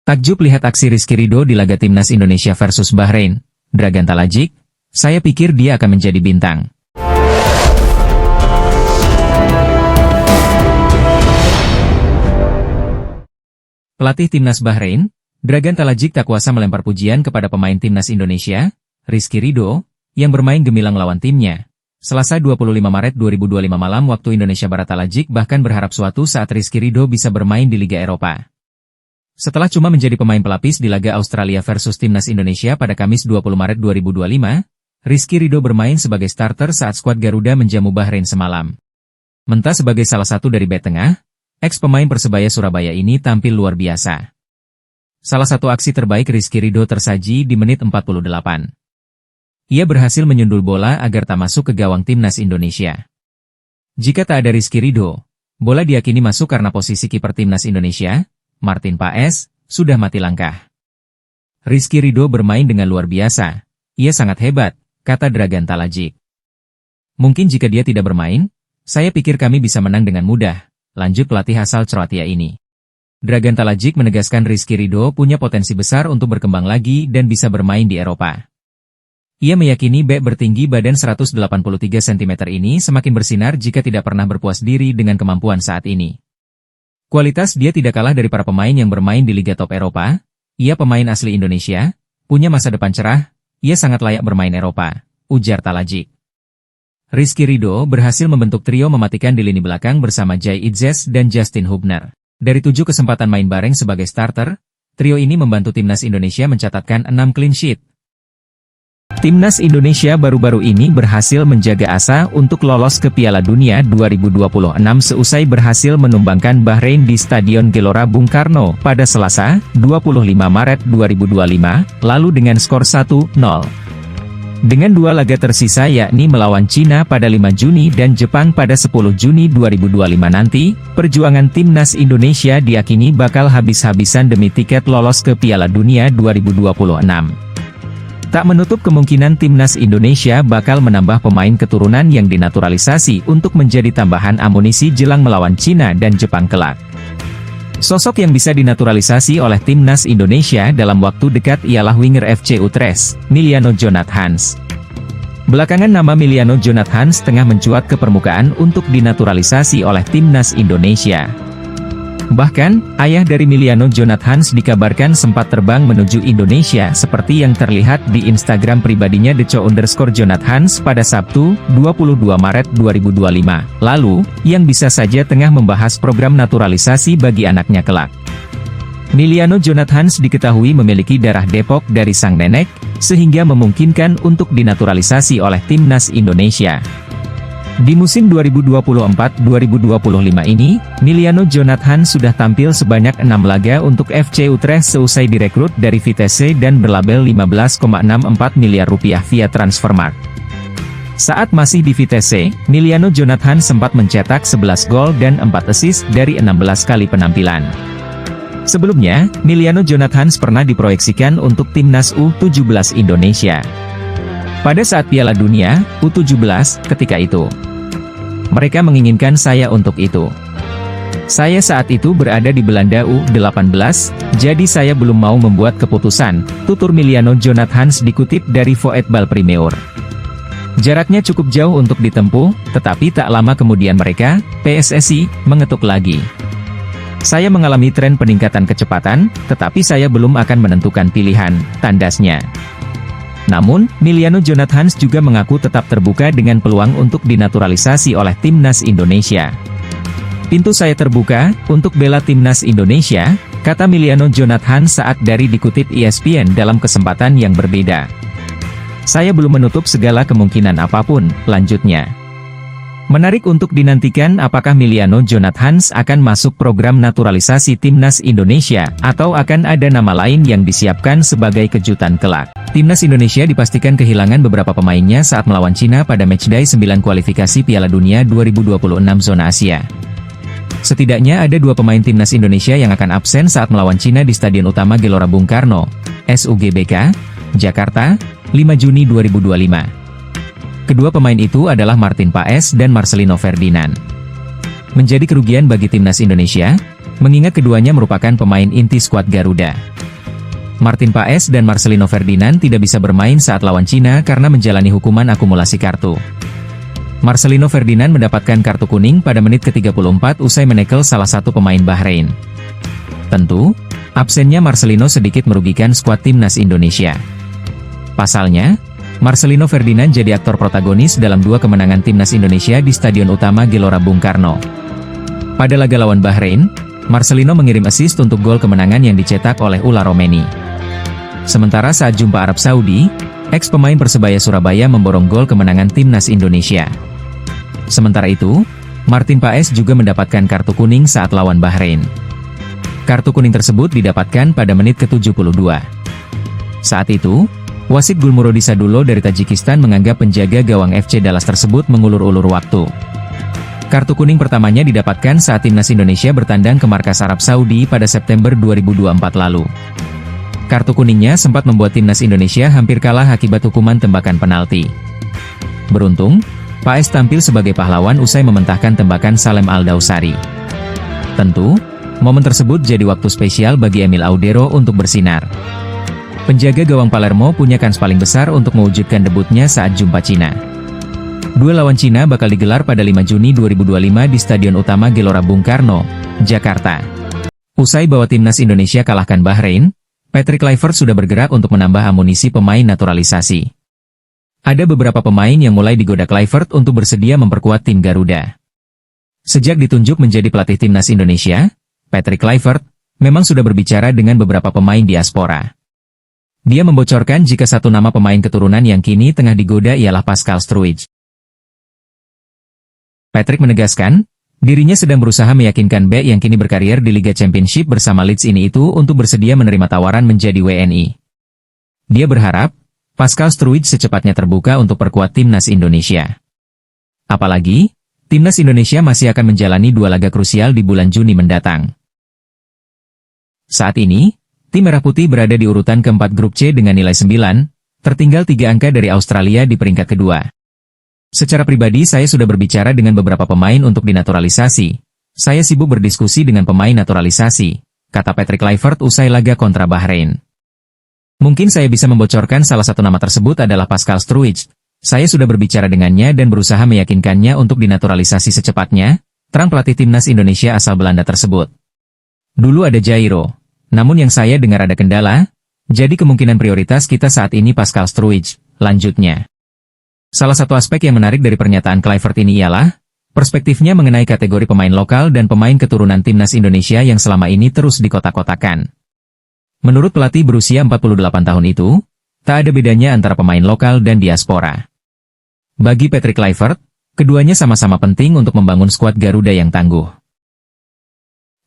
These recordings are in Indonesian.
Takjub lihat aksi Rizky Ridho di laga Timnas Indonesia versus Bahrain. Dragan Talajik, saya pikir dia akan menjadi bintang. Pelatih Timnas Bahrain, Dragan Talajik tak kuasa melempar pujian kepada pemain Timnas Indonesia, Rizky Ridho, yang bermain gemilang lawan timnya. Selasa 25 Maret 2025 malam waktu Indonesia Barat. Talajik bahkan berharap suatu saat Rizky Ridho bisa bermain di Liga Eropa. Setelah cuma menjadi pemain pelapis di laga Australia versus Timnas Indonesia pada Kamis 20 Maret 2025, Rizky Ridho bermain sebagai starter saat skuad Garuda menjamu Bahrain semalam. Mentah sebagai salah satu dari bek tengah, ex-pemain Persebaya Surabaya ini tampil luar biasa. Salah satu aksi terbaik Rizky Ridho tersaji di menit 48. Ia berhasil menyundul bola agar tak masuk ke gawang Timnas Indonesia. Jika tak ada Rizky Ridho, bola diyakini masuk karena posisi kiper Timnas Indonesia, Martin Paes, sudah mati langkah. Rizky Ridho bermain dengan luar biasa. Ia sangat hebat, kata Dragan Talajik. Mungkin jika dia tidak bermain, saya pikir kami bisa menang dengan mudah, lanjut pelatih asal Kroasia ini. Dragan Talajik menegaskan Rizky Ridho punya potensi besar untuk berkembang lagi dan bisa bermain di Eropa. Ia meyakini bek bertinggi badan 183 cm ini semakin bersinar jika tidak pernah berpuas diri dengan kemampuan saat ini. Kualitas dia tidak kalah dari para pemain yang bermain di Liga Top Eropa. Ia pemain asli Indonesia, punya masa depan cerah, ia sangat layak bermain Eropa, ujar Talajik. Rizky Ridho berhasil membentuk trio mematikan di lini belakang bersama Jai Idzes dan Justin Hubner. Dari 7 kesempatan main bareng sebagai starter, trio ini membantu Timnas Indonesia mencatatkan 6 clean sheet. Timnas Indonesia baru-baru ini berhasil menjaga asa untuk lolos ke Piala Dunia 2026 seusai berhasil menumbangkan Bahrain di Stadion Gelora Bung Karno pada Selasa, 25 Maret 2025, lalu dengan skor 1-0. Dengan 2 laga tersisa yakni melawan Cina pada 5 Juni dan Jepang pada 10 Juni 2025 nanti, perjuangan Timnas Indonesia diakini bakal habis-habisan demi tiket lolos ke Piala Dunia 2026. Tak menutup kemungkinan Timnas Indonesia bakal menambah pemain keturunan yang dinaturalisasi untuk menjadi tambahan amunisi jelang melawan Cina dan Jepang kelak. Sosok yang bisa dinaturalisasi oleh Timnas Indonesia dalam waktu dekat ialah winger FC Utrecht, Miliano Jonathans. Belakangan nama Miliano Jonathans tengah mencuat ke permukaan untuk dinaturalisasi oleh Timnas Indonesia. Bahkan, ayah dari Miliano Jonathans dikabarkan sempat terbang menuju Indonesia seperti yang terlihat di Instagram pribadinya @deco_Jonathans pada Sabtu, 22 Maret 2025, lalu, yang bisa saja tengah membahas program naturalisasi bagi anaknya kelak. Miliano Jonathans diketahui memiliki darah Depok dari sang nenek, sehingga memungkinkan untuk dinaturalisasi oleh Timnas Indonesia. Di musim 2024-2025 ini, Miliano Jonathans sudah tampil sebanyak 6 laga untuk FC Utrecht seusai direkrut dari Vitesse dan berlabel 15,64 miliar rupiah via Transfermarkt. Saat masih di Vitesse, Miliano Jonathans sempat mencetak 11 gol dan 4 assist dari 16 kali penampilan. Sebelumnya, Miliano Jonathans pernah diproyeksikan untuk Timnas U17 Indonesia. Pada saat Piala Dunia, U17, ketika itu, mereka menginginkan saya untuk itu. Saya saat itu berada di Belanda U18, jadi saya belum mau membuat keputusan, tutur Miliano Jonathans dikutip dari Voetbal Premier. Jaraknya cukup jauh untuk ditempuh, tetapi tak lama kemudian mereka, PSSI, mengetuk lagi. Saya mengalami tren peningkatan kecepatan, tetapi saya belum akan menentukan pilihan, tandasnya. Namun, Miliano Jonathans juga mengaku tetap terbuka dengan peluang untuk dinaturalisasi oleh Timnas Indonesia. Pintu saya terbuka, untuk bela Timnas Indonesia, kata Miliano Jonathans saat dari dikutip ESPN dalam kesempatan yang berbeda. Saya belum menutup segala kemungkinan apapun, lanjutnya. Menarik untuk dinantikan apakah Miliano Jonathans akan masuk program naturalisasi Timnas Indonesia, atau akan ada nama lain yang disiapkan sebagai kejutan kelak. Timnas Indonesia dipastikan kehilangan beberapa pemainnya saat melawan Cina pada matchday 9 kualifikasi Piala Dunia 2026 zona Asia. Setidaknya ada 2 pemain Timnas Indonesia yang akan absen saat melawan Cina di Stadion Utama Gelora Bung Karno, SUGBK, Jakarta, 5 Juni 2025. Kedua pemain itu adalah Martin Paes dan Marcelino Ferdinand. Menjadi kerugian bagi Timnas Indonesia, mengingat keduanya merupakan pemain inti skuad Garuda. Martin Paes dan Marcelino Ferdinand tidak bisa bermain saat lawan Cina karena menjalani hukuman akumulasi kartu. Marcelino Ferdinand mendapatkan kartu kuning pada menit ke-34 usai menekel salah satu pemain Bahrain. Tentu, absennya Marcelino sedikit merugikan skuad timnas Indonesia. Pasalnya, Marcelino Ferdinand jadi aktor protagonis dalam 2 kemenangan timnas Indonesia di Stadion Utama Gelora Bung Karno. Pada laga lawan Bahrain, Marcelino mengirim assist untuk gol kemenangan yang dicetak oleh Ula Romeni. Sementara saat jumpa Arab Saudi, ex-pemain Persebaya Surabaya memborong gol kemenangan timnas Indonesia. Sementara itu, Martin Paes juga mendapatkan kartu kuning saat lawan Bahrain. Kartu kuning tersebut didapatkan pada menit ke-72. Saat itu, wasit Gulmurodi Sadulo dari Tajikistan menganggap penjaga gawang FC Dallas tersebut mengulur-ulur waktu. Kartu kuning pertamanya didapatkan saat timnas Indonesia bertandang ke markas Arab Saudi pada September 2024 lalu. Kartu kuningnya sempat membuat timnas Indonesia hampir kalah akibat hukuman tembakan penalti. Beruntung, Paes tampil sebagai pahlawan usai mementahkan tembakan Salem Al-Dausari. Tentu, momen tersebut jadi waktu spesial bagi Emil Audero untuk bersinar. Penjaga gawang Palermo punya kans paling besar untuk mewujudkan debutnya saat jumpa Cina. Duel lawan Cina bakal digelar pada 5 Juni 2025 di Stadion Utama Gelora Bung Karno, Jakarta. Usai bawa timnas Indonesia kalahkan Bahrain, Patrick Kluivert sudah bergerak untuk menambah amunisi pemain naturalisasi. Ada beberapa pemain yang mulai digoda Kluivert untuk bersedia memperkuat tim Garuda. Sejak ditunjuk menjadi pelatih timnas Indonesia, Patrick Kluivert memang sudah berbicara dengan beberapa pemain diaspora. Dia membocorkan jika satu nama pemain keturunan yang kini tengah digoda ialah Pascal Struijk. Patrick menegaskan, dirinya sedang berusaha meyakinkan bek yang kini berkarier di Liga Championship bersama Leeds ini itu untuk bersedia menerima tawaran menjadi WNI. Dia berharap, Pascal Struijk secepatnya terbuka untuk perkuat timnas Indonesia. Apalagi, timnas Indonesia masih akan menjalani 2 laga krusial di bulan Juni mendatang. Saat ini, tim Merah Putih berada di urutan keempat grup C dengan nilai 9, tertinggal 3 angka dari Australia di peringkat kedua. Secara pribadi saya sudah berbicara dengan beberapa pemain untuk dinaturalisasi. Saya sibuk berdiskusi dengan pemain naturalisasi, kata Patrick Kluivert usai laga kontra Bahrain. Mungkin saya bisa membocorkan salah satu nama tersebut adalah Pascal Struijk. Saya sudah berbicara dengannya dan berusaha meyakinkannya untuk dinaturalisasi secepatnya, terang pelatih timnas Indonesia asal Belanda tersebut. Dulu ada Jairo, namun yang saya dengar ada kendala, jadi kemungkinan prioritas kita saat ini Pascal Struijk, lanjutnya. Salah satu aspek yang menarik dari pernyataan Kluivert ini ialah, perspektifnya mengenai kategori pemain lokal dan pemain keturunan timnas Indonesia yang selama ini terus dikotak-kotakan. Menurut pelatih berusia 48 tahun itu, tak ada bedanya antara pemain lokal dan diaspora. Bagi Patrick Kluivert, keduanya sama-sama penting untuk membangun skuad Garuda yang tangguh.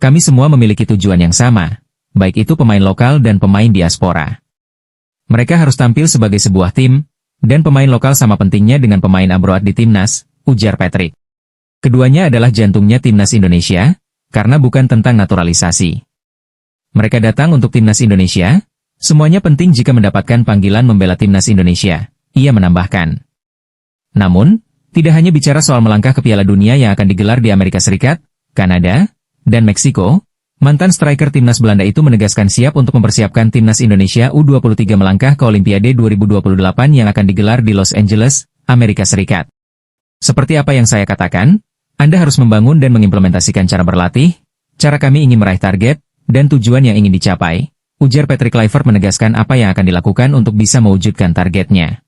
Kami semua memiliki tujuan yang sama, baik itu pemain lokal dan pemain diaspora. Mereka harus tampil sebagai sebuah tim, dan pemain lokal sama pentingnya dengan pemain abroad di timnas, ujar Patrick. Keduanya adalah jantungnya timnas Indonesia, karena bukan tentang naturalisasi. Mereka datang untuk timnas Indonesia, semuanya penting jika mendapatkan panggilan membela timnas Indonesia, ia menambahkan. Namun, tidak hanya bicara soal melangkah ke Piala Dunia yang akan digelar di Amerika Serikat, Kanada, dan Meksiko, mantan striker timnas Belanda itu menegaskan siap untuk mempersiapkan timnas Indonesia U23 melangkah ke Olimpiade 2028 yang akan digelar di Los Angeles, Amerika Serikat. Seperti apa yang saya katakan, Anda harus membangun dan mengimplementasikan cara berlatih, cara kami ingin meraih target, dan tujuan yang ingin dicapai, ujar Patrick Kluivert menegaskan apa yang akan dilakukan untuk bisa mewujudkan targetnya.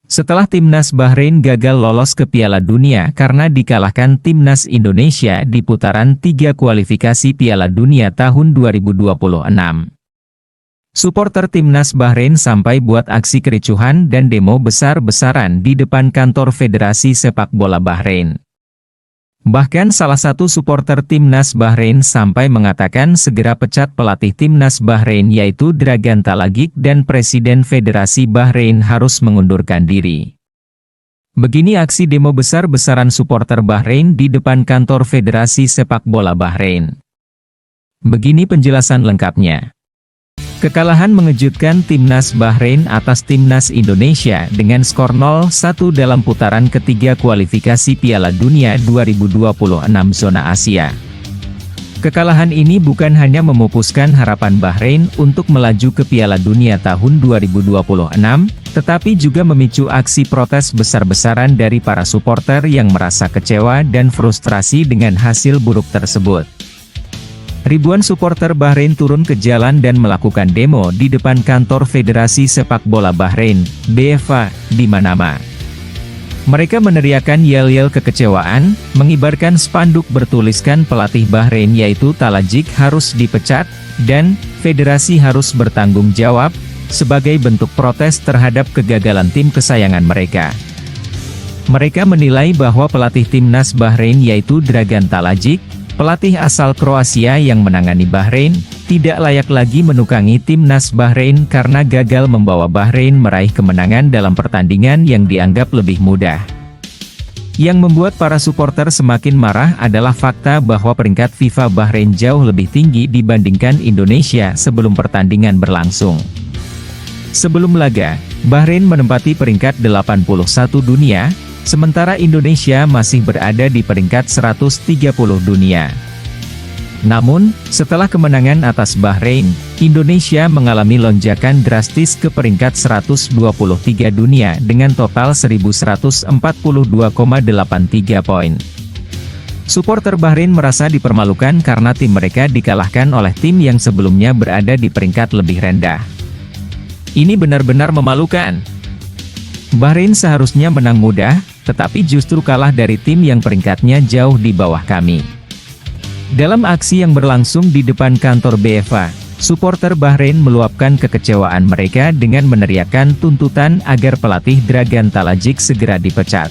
Setelah timnas Bahrain gagal lolos ke Piala Dunia karena dikalahkan timnas Indonesia di putaran 3 kualifikasi Piala Dunia tahun 2026. Supporter timnas Bahrain sampai buat aksi kericuhan dan demo besar-besaran di depan kantor Federasi Sepak Bola Bahrain. Bahkan salah satu supporter timnas Bahrain sampai mengatakan segera pecat pelatih timnas Bahrain yaitu Dragan Talagik dan Presiden Federasi Bahrain harus mengundurkan diri. Begini aksi demo besar-besaran supporter Bahrain di depan kantor Federasi Sepak Bola Bahrain. Begini penjelasan lengkapnya. Kekalahan mengejutkan timnas Bahrain atas timnas Indonesia dengan skor 0-1 dalam putaran ketiga kualifikasi Piala Dunia 2026 zona Asia. Kekalahan ini bukan hanya memupuskan harapan Bahrain untuk melaju ke Piala Dunia tahun 2026, tetapi juga memicu aksi protes besar-besaran dari para supporter yang merasa kecewa dan frustrasi dengan hasil buruk tersebut. Ribuan supporter Bahrain turun ke jalan dan melakukan demo di depan kantor Federasi Sepak Bola Bahrain, BFA, di Manama. Mereka meneriakkan yel-yel kekecewaan, mengibarkan spanduk bertuliskan pelatih Bahrain yaitu Talajic harus dipecat, dan federasi harus bertanggung jawab, sebagai bentuk protes terhadap kegagalan tim kesayangan mereka. Mereka menilai bahwa pelatih timnas Bahrain yaitu Dragan Talajic, pelatih asal Kroasia yang menangani Bahrain, tidak layak lagi menukangi timnas Bahrain karena gagal membawa Bahrain meraih kemenangan dalam pertandingan yang dianggap lebih mudah. Yang membuat para supporter semakin marah adalah fakta bahwa peringkat FIFA Bahrain jauh lebih tinggi dibandingkan Indonesia sebelum pertandingan berlangsung. Sebelum laga, Bahrain menempati peringkat 81 dunia, sementara Indonesia masih berada di peringkat 130 dunia. Namun, setelah kemenangan atas Bahrain, Indonesia mengalami lonjakan drastis ke peringkat 123 dunia dengan total 1142,83 poin. Supporter Bahrain merasa dipermalukan karena tim mereka dikalahkan oleh tim yang sebelumnya berada di peringkat lebih rendah. Ini benar-benar memalukan. Bahrain seharusnya menang mudah, tetapi justru kalah dari tim yang peringkatnya jauh di bawah kami. Dalam aksi yang berlangsung di depan kantor BFA, supporter Bahrain meluapkan kekecewaan mereka dengan meneriakkan tuntutan agar pelatih Dragan Talajic segera dipecat.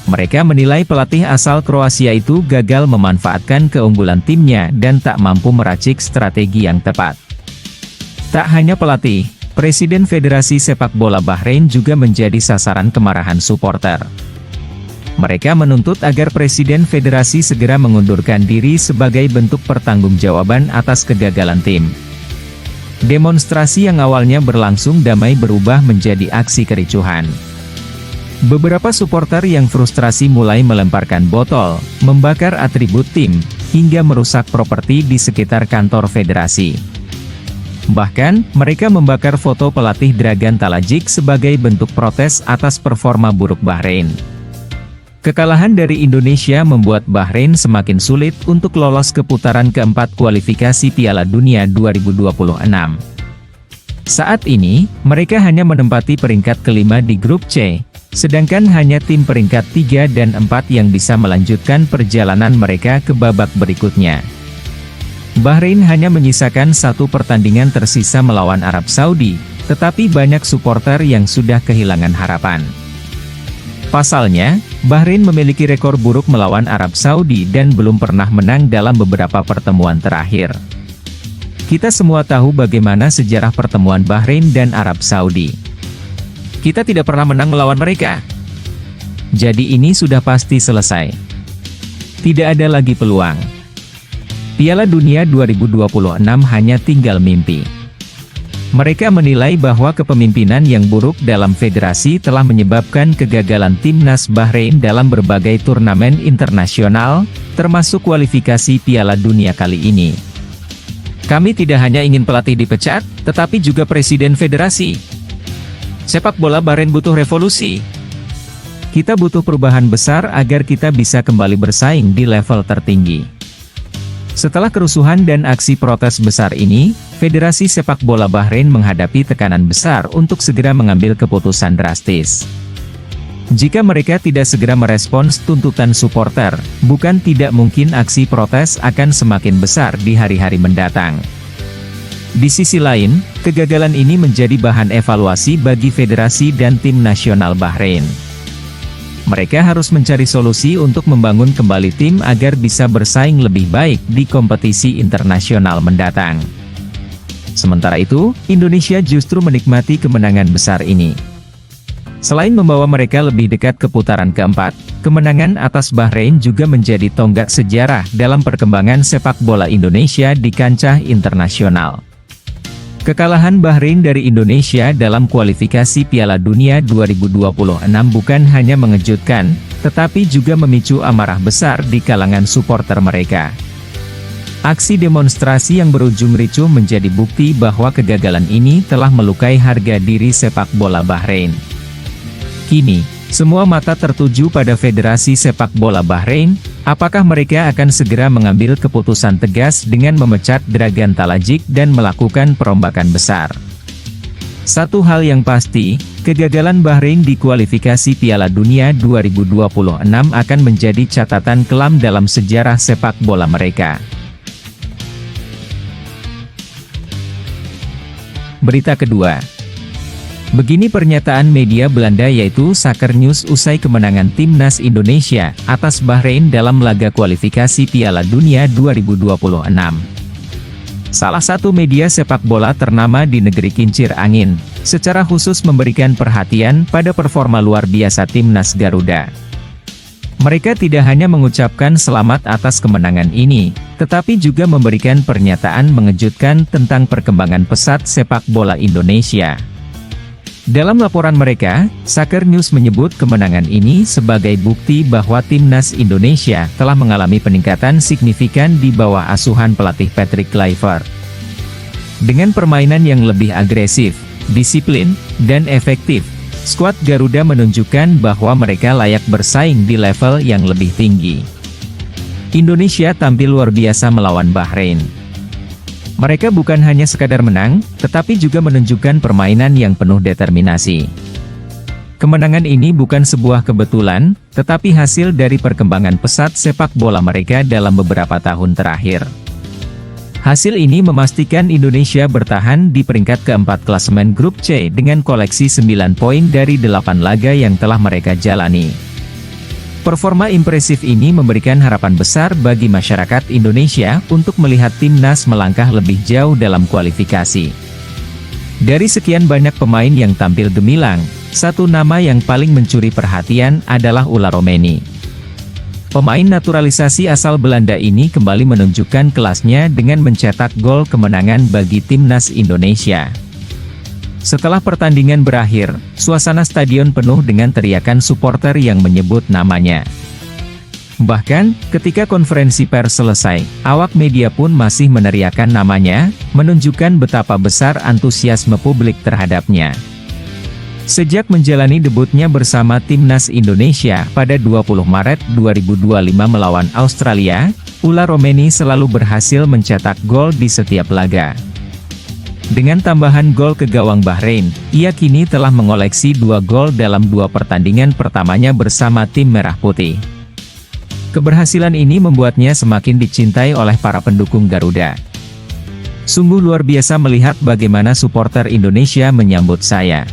Mereka menilai pelatih asal Kroasia itu gagal memanfaatkan keunggulan timnya dan tak mampu meracik strategi yang tepat. Tak hanya pelatih, Presiden Federasi Sepak Bola Bahrain juga menjadi sasaran kemarahan supporter. Mereka menuntut agar Presiden Federasi segera mengundurkan diri sebagai bentuk pertanggungjawaban atas kegagalan tim. Demonstrasi yang awalnya berlangsung damai berubah menjadi aksi kericuhan. Beberapa supporter yang frustrasi mulai melemparkan botol, membakar atribut tim, hingga merusak properti di sekitar kantor federasi. Bahkan, mereka membakar foto pelatih Dragan Talajic sebagai bentuk protes atas performa buruk Bahrain. Kekalahan dari Indonesia membuat Bahrain semakin sulit untuk lolos ke putaran keempat kualifikasi Piala Dunia 2026. Saat ini, mereka hanya menempati peringkat kelima di grup C, sedangkan hanya tim peringkat 3 dan 4 yang bisa melanjutkan perjalanan mereka ke babak berikutnya. Bahrain hanya menyisakan satu pertandingan tersisa melawan Arab Saudi, tetapi banyak supporter yang sudah kehilangan harapan. Pasalnya, Bahrain memiliki rekor buruk melawan Arab Saudi dan belum pernah menang dalam beberapa pertemuan terakhir. Kita semua tahu bagaimana sejarah pertemuan Bahrain dan Arab Saudi. Kita tidak pernah menang melawan mereka. Jadi ini sudah pasti selesai. Tidak ada lagi peluang. Piala Dunia 2026 hanya tinggal mimpi. Mereka menilai bahwa kepemimpinan yang buruk dalam federasi telah menyebabkan kegagalan timnas Bahrain dalam berbagai turnamen internasional, termasuk kualifikasi Piala Dunia kali ini. Kami tidak hanya ingin pelatih dipecat, tetapi juga presiden federasi. Sepak bola Bahrain butuh revolusi. Kita butuh perubahan besar agar kita bisa kembali bersaing di level tertinggi. Setelah kerusuhan dan aksi protes besar ini, Federasi Sepak Bola Bahrain menghadapi tekanan besar untuk segera mengambil keputusan drastis. Jika mereka tidak segera merespons tuntutan supporter, bukan tidak mungkin aksi protes akan semakin besar di hari-hari mendatang. Di sisi lain, kegagalan ini menjadi bahan evaluasi bagi federasi dan tim nasional Bahrain. Mereka harus mencari solusi untuk membangun kembali tim agar bisa bersaing lebih baik di kompetisi internasional mendatang. Sementara itu, Indonesia justru menikmati kemenangan besar ini. Selain membawa mereka lebih dekat ke putaran keempat, kemenangan atas Bahrain juga menjadi tonggak sejarah dalam perkembangan sepak bola Indonesia di kancah internasional. Kekalahan Bahrain dari Indonesia dalam kualifikasi Piala Dunia 2026 bukan hanya mengejutkan, tetapi juga memicu amarah besar di kalangan supporter mereka. Aksi demonstrasi yang berujung ricuh menjadi bukti bahwa kegagalan ini telah melukai harga diri sepak bola Bahrain. Kini, semua mata tertuju pada Federasi Sepak Bola Bahrain. Apakah mereka akan segera mengambil keputusan tegas dengan memecat Dragan Talajik dan melakukan perombakan besar? Satu hal yang pasti, kegagalan Bahrain di kualifikasi Piala Dunia 2026 akan menjadi catatan kelam dalam sejarah sepak bola mereka. Berita kedua. Begini pernyataan media Belanda yaitu Soccer News usai kemenangan Timnas Indonesia atas Bahrain dalam laga kualifikasi Piala Dunia 2026. Salah satu media sepak bola ternama di negeri kincir angin, secara khusus memberikan perhatian pada performa luar biasa Timnas Garuda. Mereka tidak hanya mengucapkan selamat atas kemenangan ini, tetapi juga memberikan pernyataan mengejutkan tentang perkembangan pesat sepak bola Indonesia. Dalam laporan mereka, Soccer News menyebut kemenangan ini sebagai bukti bahwa Timnas Indonesia telah mengalami peningkatan signifikan di bawah asuhan pelatih Patrick Kluivert. Dengan permainan yang lebih agresif, disiplin, dan efektif, skuad Garuda menunjukkan bahwa mereka layak bersaing di level yang lebih tinggi. Indonesia tampil luar biasa melawan Bahrain. Mereka bukan hanya sekadar menang, tetapi juga menunjukkan permainan yang penuh determinasi. Kemenangan ini bukan sebuah kebetulan, tetapi hasil dari perkembangan pesat sepak bola mereka dalam beberapa tahun terakhir. Hasil ini memastikan Indonesia bertahan di peringkat keempat klasemen grup C dengan koleksi 9 poin dari 8 laga yang telah mereka jalani. Performa impresif ini memberikan harapan besar bagi masyarakat Indonesia untuk melihat timnas melangkah lebih jauh dalam kualifikasi. Dari sekian banyak pemain yang tampil gemilang, satu nama yang paling mencuri perhatian adalah Ola Romeni. Pemain naturalisasi asal Belanda ini kembali menunjukkan kelasnya dengan mencetak gol kemenangan bagi timnas Indonesia. Setelah pertandingan berakhir, suasana stadion penuh dengan teriakan supporter yang menyebut namanya. Bahkan, ketika konferensi pers selesai, awak media pun masih meneriakan namanya, menunjukkan betapa besar antusiasme publik terhadapnya. Sejak menjalani debutnya bersama Timnas Indonesia pada 20 Maret 2025 melawan Australia, Ola Romeni selalu berhasil mencetak gol di setiap laga. Dengan tambahan gol ke gawang Bahrain, ia kini telah mengoleksi 2 gol dalam 2 pertandingan pertamanya bersama tim Merah Putih. Keberhasilan ini membuatnya semakin dicintai oleh para pendukung Garuda. Sungguh luar biasa melihat bagaimana supporter Indonesia menyambut saya.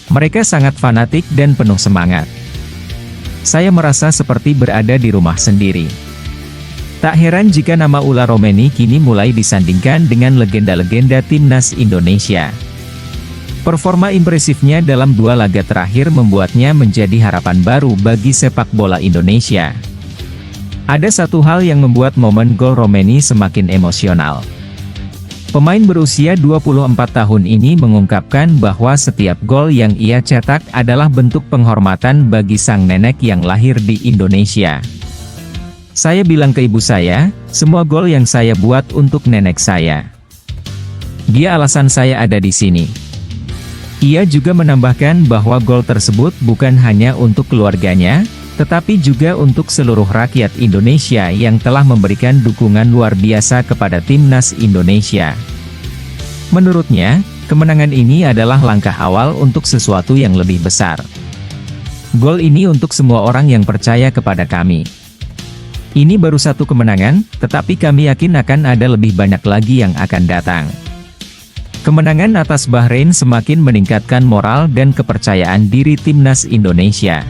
Mereka sangat fanatik dan penuh semangat. Saya merasa seperti berada di rumah sendiri. Tak heran jika nama Ola Romeni kini mulai disandingkan dengan legenda-legenda Timnas Indonesia. Performa impresifnya dalam 2 laga terakhir membuatnya menjadi harapan baru bagi sepak bola Indonesia. Ada satu hal yang membuat momen gol Romeni semakin emosional. Pemain berusia 24 tahun ini mengungkapkan bahwa setiap gol yang ia cetak adalah bentuk penghormatan bagi sang nenek yang lahir di Indonesia. Saya bilang ke ibu saya, semua gol yang saya buat untuk nenek saya. Dia alasan saya ada di sini. Ia juga menambahkan bahwa gol tersebut bukan hanya untuk keluarganya, tetapi juga untuk seluruh rakyat Indonesia yang telah memberikan dukungan luar biasa kepada Timnas Indonesia. Menurutnya, kemenangan ini adalah langkah awal untuk sesuatu yang lebih besar. Gol ini untuk semua orang yang percaya kepada kami. Ini baru satu kemenangan, tetapi kami yakin akan ada lebih banyak lagi yang akan datang. Kemenangan atas Bahrain semakin meningkatkan moral dan kepercayaan diri Timnas Indonesia.